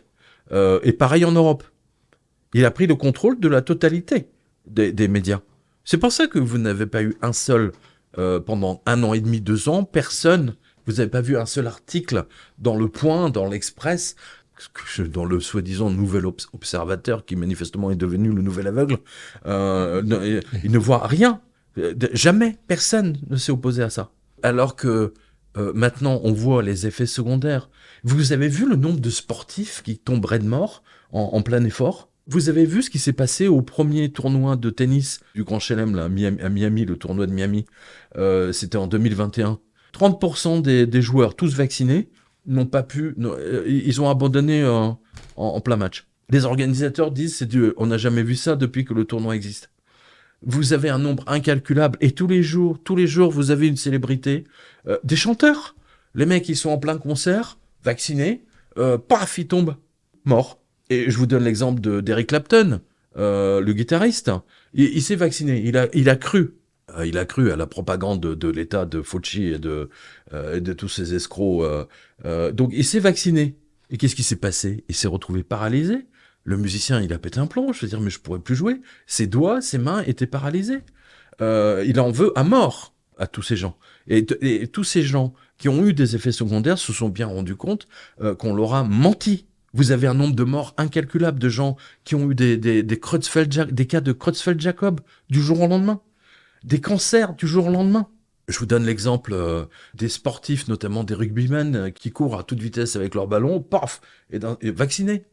Et pareil en Europe. Il a pris le contrôle de la totalité des médias. C'est pour ça que vous n'avez pas eu un seul, pendant 1 an et demi, 2 ans, personne, vous n'avez pas vu un seul article dans Le Point, dans l'Express, dans le soi-disant nouvel observateur qui manifestement est devenu le nouvel aveugle, il ne voit rien. Jamais personne ne s'est opposé à ça. Alors que maintenant on voit les effets secondaires. Vous avez vu le nombre de sportifs qui tomberaient de mort en plein effort? Vous avez vu ce qui s'est passé au premier tournoi de tennis du Grand Chelem là, à Miami, le tournoi de Miami. C'était en 2021. 30% des joueurs, tous vaccinés, n'ont pas pu, ils ont abandonné en plein match. Les organisateurs disent, on n'a jamais vu ça depuis que le tournoi existe. Vous avez un nombre incalculable et tous les jours, vous avez une célébrité, des chanteurs. Les mecs, ils sont en plein concert, vaccinés, paf, ils tombent morts. Et je vous donne l'exemple d'Eric Clapton, le guitariste. Il s'est vacciné, il a cru. Il a cru à la propagande de l'État de Fauci et de tous ces escrocs. Donc il s'est vacciné. Et qu'est-ce qui s'est passé? Il s'est retrouvé paralysé. Le musicien, il a pété un plomb. Je veux dire, mais je pourrais plus jouer. Ses doigts, ses mains étaient paralysés. Il en veut à mort à tous ces gens. Et tous ces gens qui ont eu des effets secondaires se sont bien rendus compte qu'on leur a menti. Vous avez un nombre de morts incalculable de gens qui ont eu des cas de Creutzfeldt-Jakob du jour au lendemain. Des cancers du jour au lendemain. Je vous donne l'exemple des sportifs, notamment des rugbymen, qui courent à toute vitesse avec leur ballon, paf, et vaccinés.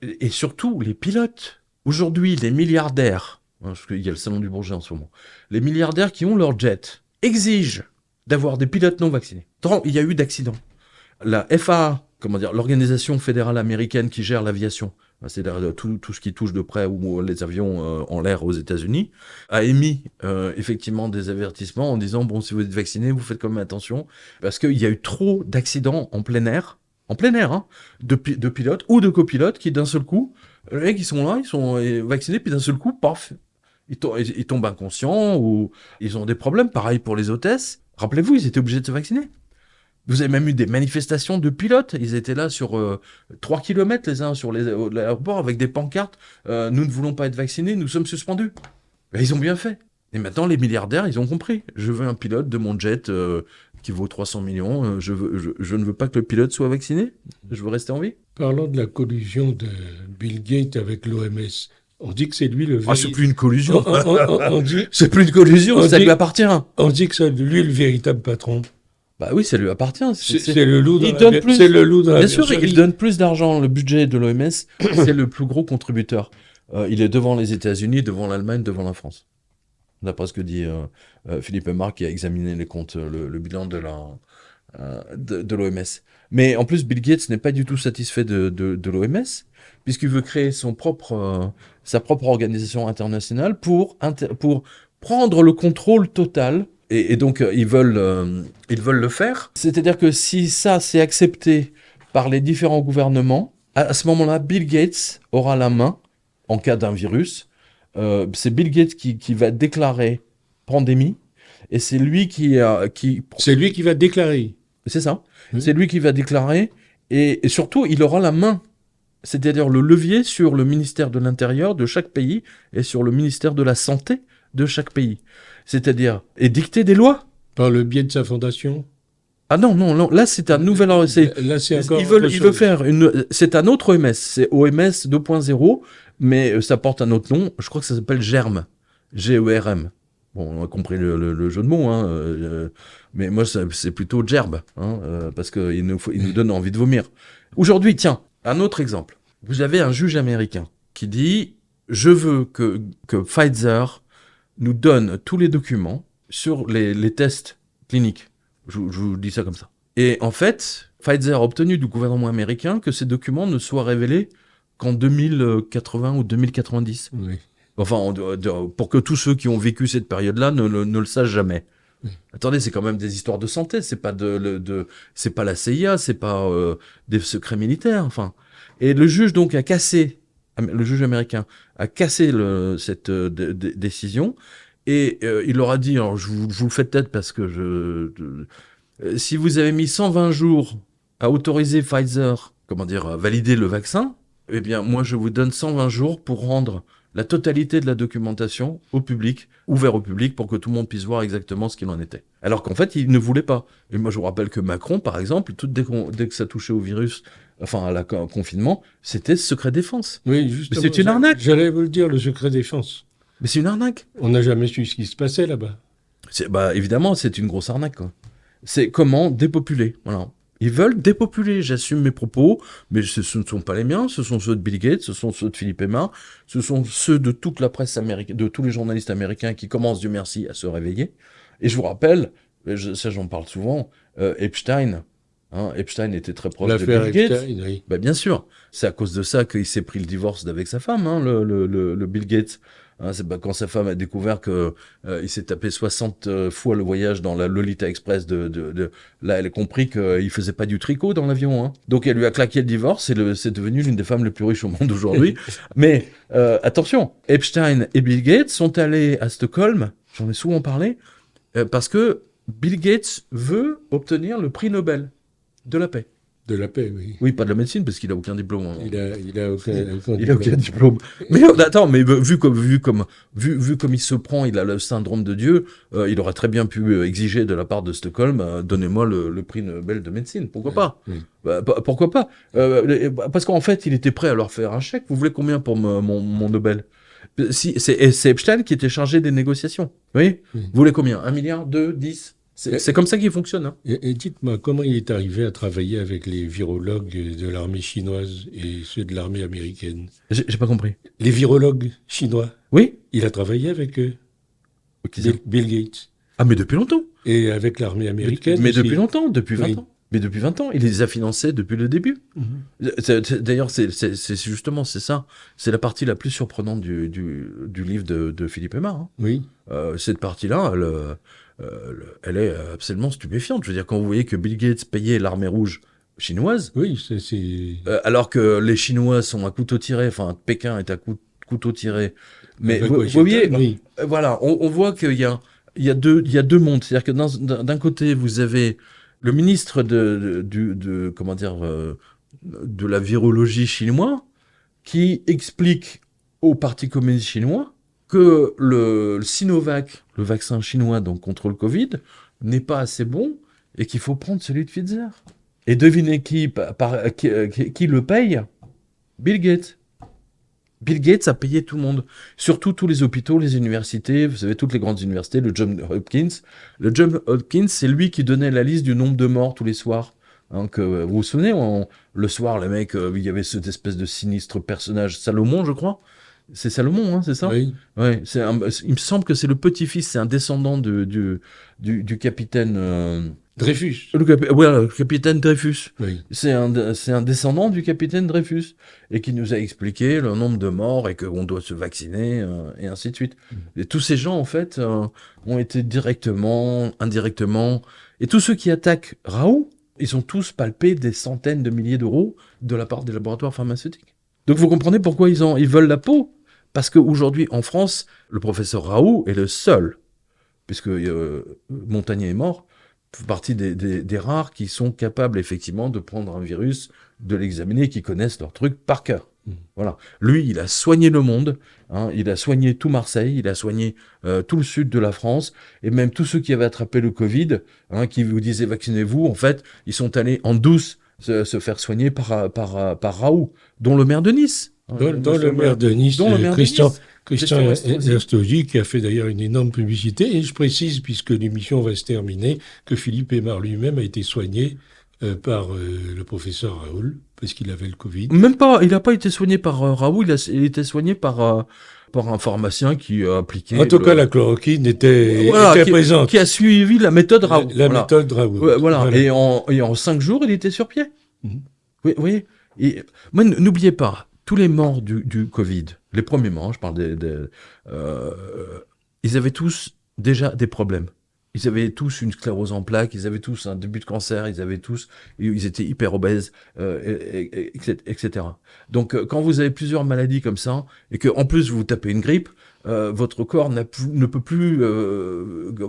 Et surtout, les pilotes. Aujourd'hui, les milliardaires, parce qu'il y a le salon du Bourget en ce moment, les milliardaires qui ont leur jet exigent d'avoir des pilotes non vaccinés. Il y a eu d'accidents. La FAA, l'organisation fédérale américaine qui gère l'aviation, c'est-à-dire tout ce qui touche de près ou les avions en l'air aux États-Unis, a émis effectivement des avertissements en disant bon, si vous êtes vacciné, vous faites quand même attention parce qu'il y a eu trop d'accidents en plein air, de pilotes ou de copilotes qui d'un seul coup, les mecs ils sont là, ils sont vaccinés, puis d'un seul coup, paf, ils tombent inconscients ou ils ont des problèmes. Pareil pour les hôtesses. Rappelez-vous, ils étaient obligés de se vacciner. Vous avez même eu des manifestations de pilotes. Ils étaient là sur 3 kilomètres les uns sur l'aéroport avec des pancartes. Nous ne voulons pas être vaccinés, nous sommes suspendus. Et ils ont bien fait. Et maintenant, les milliardaires, ils ont compris. Je veux un pilote de mon jet qui vaut 300 millions. Je ne veux pas que le pilote soit vacciné. Je veux rester en vie. Parlons de la collusion de Bill Gates avec l'OMS. On dit que c'est lui le Ah, c'est plus une collusion. on dit, C'est plus une collusion, ça lui appartient. on dit que c'est lui le véritable patron. Bah oui, ça lui appartient. C'est le loup dans Il la donne plus. C'est le loup dans la Bien sûr, bergerie. il donne plus d'argent. Le budget de l'OMS, c'est le plus gros contributeur. Il est devant les États-Unis, devant l'Allemagne, devant la France. D'après ce que dit Philippe Aymar, qui a examiné les comptes, le bilan de l'OMS. Mais en plus, Bill Gates n'est pas du tout satisfait de l'OMS, puisqu'il veut créer sa propre organisation internationale pour prendre le contrôle total. Et donc, ils veulent le faire. C'est-à-dire que si ça, c'est accepté par les différents gouvernements, à ce moment-là, Bill Gates aura la main en cas d'un virus. C'est Bill Gates qui va déclarer pandémie, et c'est lui C'est lui qui va déclarer. C'est ça. Oui. C'est lui qui va déclarer, et surtout, il aura la main, c'est-à-dire le levier sur le ministère de l'Intérieur de chaque pays et sur le ministère de la Santé de chaque pays. C'est-à-dire, et dicter des lois. Par le biais de sa fondation. Ah non, là c'est un nouvel... Là, c'est encore il veut faire c'est un autre OMS, c'est OMS 2.0, mais ça porte un autre nom, je crois que ça s'appelle GERM, G-E-R-M. Bon, on a compris le jeu de mots, hein, mais moi c'est plutôt gerbe, hein, parce qu'il nous donne envie de vomir. Aujourd'hui, tiens, un autre exemple. Vous avez un juge américain qui dit « Je veux que Pfizer nous donne tous les documents sur les tests cliniques. » Je vous dis ça comme ça. Et en fait, Pfizer a obtenu du gouvernement américain que ces documents ne soient révélés qu'en 2080 ou 2090. Oui. Enfin, pour que tous ceux qui ont vécu cette période-là ne le sachent jamais. Oui. Attendez, c'est quand même des histoires de santé, c'est pas c'est pas la CIA, c'est pas des secrets militaires, enfin. Et le juge donc le juge américain a cassé cette décision, et il leur a dit, alors je vous le fais peut-être parce que si vous avez mis 120 jours à autoriser Pfizer, à valider le vaccin, eh bien moi je vous donne 120 jours pour rendre la totalité de la documentation ouvert au public, pour que tout le monde puisse voir exactement ce qu'il en était. Alors qu'en fait, il ne voulait pas. Et moi, je vous rappelle que Macron, par exemple, dès que ça touchait au virus, enfin à confinement, c'était secret défense. Oui, justement. C'est une arnaque. J'allais vous le dire, le secret défense. Mais c'est une arnaque. On n'a jamais su ce qui se passait là-bas. Évidemment, c'est une grosse arnaque, quoi. C'est comment dépopuler, voilà. Ils veulent dépopuler, j'assume mes propos, mais ce ne sont pas les miens, ce sont ceux de Bill Gates, ce sont ceux de Philippe Aymar, ce sont ceux de toute la presse américaine, de tous les journalistes américains qui commencent, Dieu merci, à se réveiller. Et je vous rappelle, ça j'en parle souvent, Epstein était très proche de L'affaire Bill Gates. Epstein, oui. Bien sûr, c'est à cause de ça qu'il s'est pris le divorce avec sa femme, hein, le Bill Gates. Hein, c'est quand sa femme a découvert que il s'est tapé 60 fois le voyage dans la Lolita Express là, elle a compris qu'il faisait pas du tricot dans l'avion. Hein. Donc elle lui a claqué le divorce, et c'est devenu l'une des femmes les plus riches au monde aujourd'hui. Mais attention, Epstein et Bill Gates sont allés à Stockholm, j'en ai souvent parlé, parce que Bill Gates veut obtenir le prix Nobel de la paix. De la paix, oui. Oui, pas de la médecine, parce qu'il a aucun diplôme. Il a aucun diplôme. Mais attends, mais vu comme il se prend, il a le syndrome de Dieu, il aurait très bien pu exiger de la part de Stockholm, donnez-moi le prix Nobel de médecine. Pourquoi pas? Oui. Pourquoi pas? Parce qu'en fait, il était prêt à leur faire un chèque. Vous voulez combien pour mon Nobel? C'est Epstein qui était chargé des négociations. Oui. Vous voulez combien? 1 milliard? 2? 10? C'est comme ça qu'il fonctionne. Hein. Et dites-moi, comment il est arrivé à travailler avec les virologues de l'armée chinoise et ceux de l'armée américaine? J'ai pas compris. Les virologues chinois. Oui. Il a travaillé avec eux. Bill Gates. Ah, mais depuis longtemps. Et avec l'armée américaine. Mais depuis longtemps, depuis 20 Oui. ans. Mais depuis 20 ans, il les a financés depuis le début. D'ailleurs, c'est justement, c'est ça. C'est la partie la plus surprenante du livre de Philippe Aymar. Hein. Oui. Cette partie-là, elle est absolument stupéfiante. Je veux dire, quand vous voyez que Bill Gates payait l'armée rouge chinoise, oui, alors que les Chinois sont à couteau tiré, enfin Pékin est à couteau tiré. Mais vous Washington, voyez, oui. Voilà, on voit qu'il y a deux mondes. C'est-à-dire que d'un côté, vous avez le ministre de la virologie chinois, qui explique au Parti communiste chinois que le Sinovac, le vaccin chinois donc contre le Covid, n'est pas assez bon et qu'il faut prendre celui de Pfizer. Et devinez qui le paye? Bill Gates. Bill Gates a payé tout le monde, surtout tous les hôpitaux, les universités, vous savez, toutes les grandes universités, le Johns Hopkins. Le Johns Hopkins, c'est lui qui donnait la liste du nombre de morts tous les soirs. Hein, vous vous souvenez, le soir, les mecs, il y avait cette espèce de sinistre personnage, Salomon, je crois. C'est Salomon, hein, c'est ça? Oui. Ouais, il me semble que c'est le petit-fils, c'est un descendant du capitaine... Dreyfus. Le capitaine Dreyfus. Oui. C'est un descendant du capitaine Dreyfus et qui nous a expliqué le nombre de morts et qu'on doit se vacciner et ainsi de suite. Et tous ces gens, en fait, ont été directement, indirectement... Et tous ceux qui attaquent Raoult, ils ont tous palpé des centaines de milliers d'euros de la part des laboratoires pharmaceutiques. Donc vous comprenez pourquoi ils veulent la peau? Parce qu'aujourd'hui, en France, le professeur Raoult est le seul, puisque Montagnier est mort, fait partie des rares qui sont capables effectivement de prendre un virus, de l'examiner, qui connaissent leur truc par cœur. Voilà. Lui, il a soigné le monde, hein, il a soigné tout Marseille, il a soigné tout le sud de la France, et même tous ceux qui avaient attrapé le Covid, hein, qui vous disaient vaccinez-vous, en fait, ils sont allés en douce se faire soigner par Raoult, dont le maire de Nice. Dont le maire de Nice, Christian Estrosi, qui a fait d'ailleurs une énorme publicité. Et je précise, puisque l'émission va se terminer, que Philippe Aymar lui-même a été soigné par le professeur Raoult, parce qu'il avait le Covid. Même pas, il n'a pas été soigné par Raoult, il a été soigné par un pharmacien qui a appliqué... En tout cas, la chloroquine était présente. Qui a suivi la méthode Raoult. Méthode Raoult. Voilà. Et en 5 jours, il était sur pied. Oui, oui. Et, moi, n'oubliez pas, tous les morts du Covid, les premiers morts, je parle ils avaient tous déjà des problèmes. Ils avaient tous une sclérose en plaques, ils avaient tous un début de cancer, ils étaient hyper obèses, etc. Donc, quand vous avez plusieurs maladies comme ça, et que en plus vous tapez une grippe, votre corps ne peut plus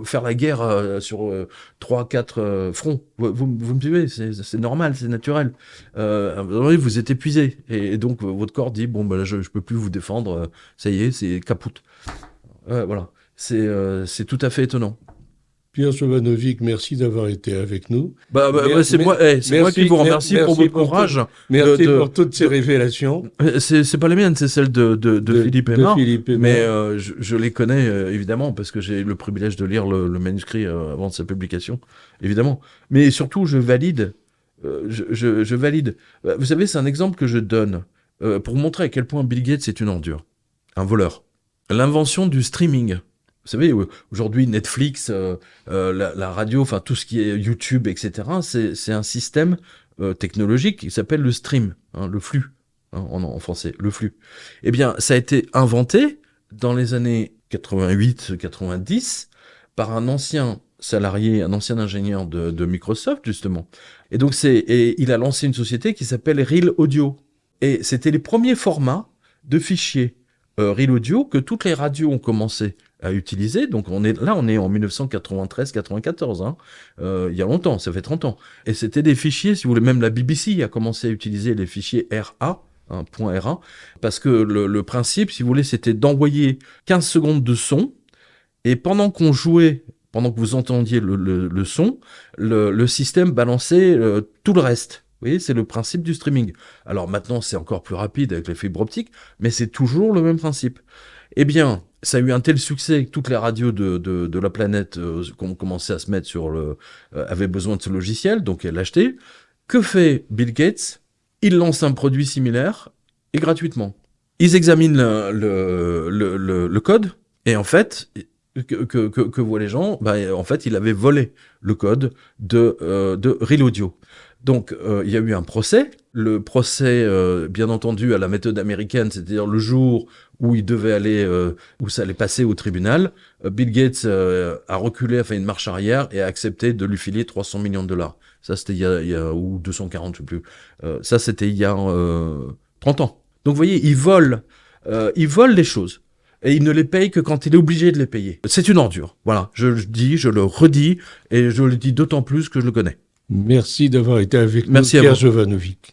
faire la guerre sur 3-4 fronts. Vous me suivez, c'est normal, c'est naturel. Vous êtes épuisé, et donc votre corps dit bon ben là je peux plus vous défendre, ça y est, c'est caput. Voilà, c'est tout à fait étonnant. Pierre Jovanovic, merci d'avoir été avec nous. C'est moi qui vous remercie pour votre courage. Merci pour toutes ces révélations. C'est pas les miennes, c'est celles de Philippe Aymar. Mais je les connais évidemment parce que j'ai eu le privilège de lire le manuscrit avant de sa publication, évidemment. Mais surtout, je valide. Je valide. Vous savez, c'est un exemple que je donne pour montrer à quel point Bill Gates est une ordure, un voleur. L'invention du streaming. Vous savez, aujourd'hui, Netflix, la radio, enfin tout ce qui est YouTube, etc., c'est un système technologique qui s'appelle le stream, hein, le flux, hein, en français, le flux. Eh bien, ça a été inventé dans les années 88-90 par un ancien salarié, un ancien ingénieur de Microsoft, justement. Et donc, il a lancé une société qui s'appelle Real Audio. Et c'était les premiers formats de fichiers Real Audio que toutes les radios ont commencé à utiliser. Donc on est en 1993-94, hein. Il y a longtemps, ça fait 30 ans. Et c'était des fichiers, si vous voulez, même la BBC a commencé à utiliser les fichiers RA, hein, .RA, parce que le principe, si vous voulez, c'était d'envoyer 15 secondes de son, et pendant qu'on jouait, pendant que vous entendiez le son, le système balançait tout le reste. Vous voyez, c'est le principe du streaming. Alors maintenant, c'est encore plus rapide avec les fibres optiques, mais c'est toujours le même principe. Eh bien, ça a eu un tel succès que toutes les radios de la planète ont commencé à se mettre avaient besoin de ce logiciel, donc elles l'achetaient. Que fait Bill Gates? Il lance un produit similaire et gratuitement. Ils examinent le code et en fait, que voient les gens? En fait, il avait volé le code de Real Audio. Donc, il y a eu un procès. Le procès, bien entendu, à la méthode américaine, c'est-à-dire le jour où il devait aller, où ça allait passer au tribunal, Bill Gates a reculé, a fait une marche arrière et a accepté de lui filer 300 millions de dollars. Ça, c'était il y a ou 240, je sais plus. Ça, c'était il y a 30 ans. Donc, vous voyez, il vole les choses. Et il ne les paye que quand il est obligé de les payer. C'est une ordure. Voilà, je le redis, et je le dis d'autant plus que je le connais. Merci d'avoir été avec Merci nous, à Pierre vous. Jovanovic.